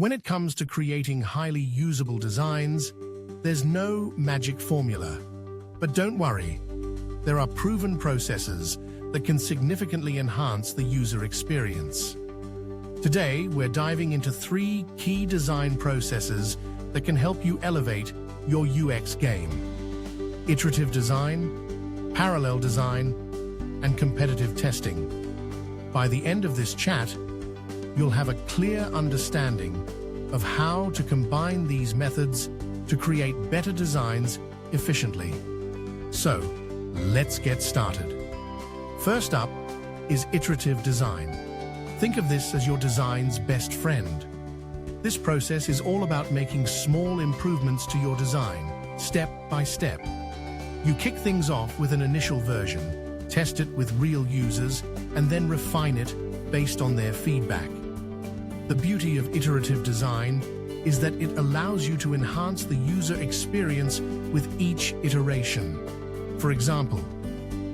When it comes to creating highly usable designs, there's no magic formula. But don't worry, there are proven processes that can significantly enhance the user experience. Today, we're diving into 3 key design processes that can help you elevate your UX game: iterative design, parallel design, and competitive testing. By the end of this chat, you'll have a clear understanding of how to combine these methods to create better designs efficiently. So, let's get started. First up is iterative design. Think of this as your design's best friend. This process is all about making small improvements to your design, step by step. You kick things off with an initial version, test it with real users, and then refine it based on their feedback. The beauty of iterative design is that it allows you to enhance the user experience with each iteration. For example,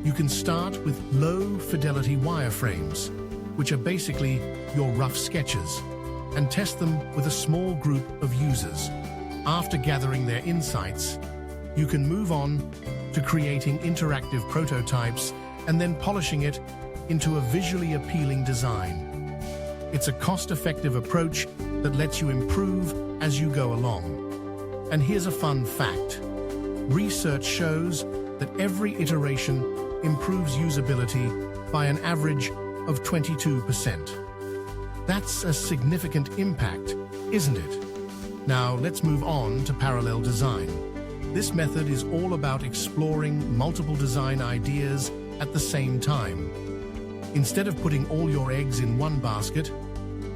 you can start with low-fidelity wireframes, which are basically your rough sketches, and test them with a small group of users. After gathering their insights, you can move on to creating interactive prototypes and then polishing it into a visually appealing design. It's a cost-effective approach that lets you improve as you go along. And here's a fun fact. Research shows that every iteration improves usability by an average of 22%. That's a significant impact, isn't it? Now let's move on to parallel design. This method is all about exploring multiple design ideas at the same time. Instead of putting all your eggs in one basket,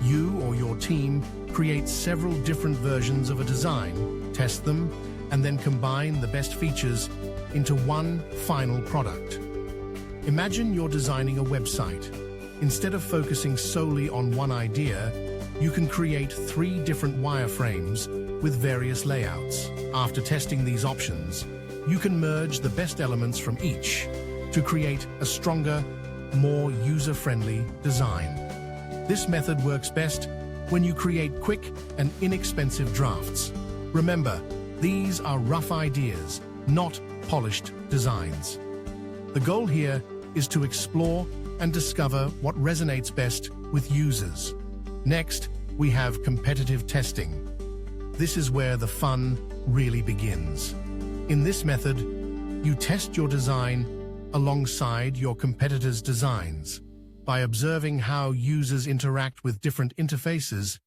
you or your team create several different versions of a design, test them, and then combine the best features into one final product. Imagine you're designing a website. Instead of focusing solely on one idea, you can create 3 different wireframes with various layouts. After testing these options, you can merge the best elements from each to create a stronger, more user-friendly design. This method works best when you create quick and inexpensive drafts. Remember, these are rough ideas, not polished designs. The goal here is to explore and discover what resonates best with users. Next, we have competitive testing. This is where the fun really begins. In this method, you test your design alongside your competitors' designs. By observing how users interact with different interfaces,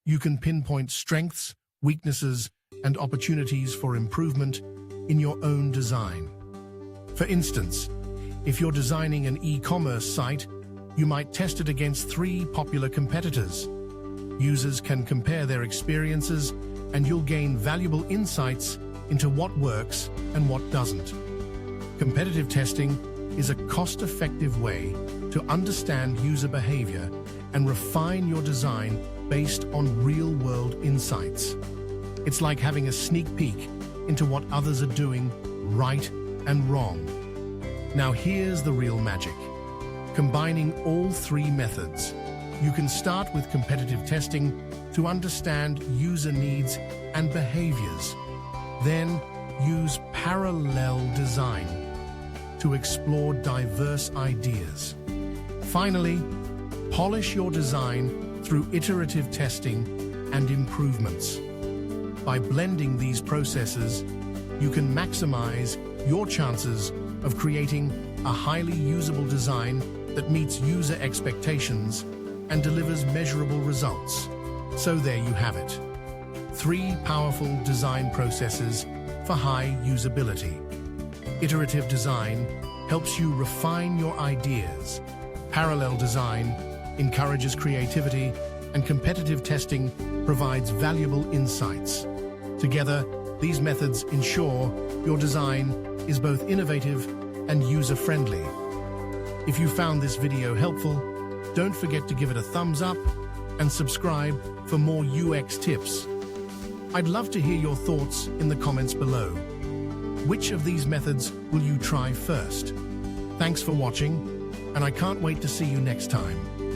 you can pinpoint strengths, weaknesses, and opportunities for improvement in your own design. For instance, if you're designing an e-commerce site, you might test it against 3 popular competitors. Users can compare their experiences, and you'll gain valuable insights into what works and what doesn't. Competitive testing is a cost-effective way to understand user behavior and refine your design based on real-world insights. It's like having a sneak peek into what others are doing right and wrong. Now here's the real magic. Combining all 3 methods, you can start with competitive testing to understand user needs and behaviors. Then use parallel design to explore diverse ideas. Finally, polish your design through iterative testing and improvements. By blending these processes, you can maximize your chances of creating a highly usable design that meets user expectations and delivers measurable results. So there you have it. 3 powerful design processes for high usability. Iterative design helps you refine your ideas. Parallel design encourages creativity, and competitive testing provides valuable insights. Together, these methods ensure your design is both innovative and user-friendly. If you found this video helpful, don't forget to give it a thumbs up and subscribe for more UX tips. I'd love to hear your thoughts in the comments below. Which of these methods will you try first? Thanks for watching, and I can't wait to see you next time.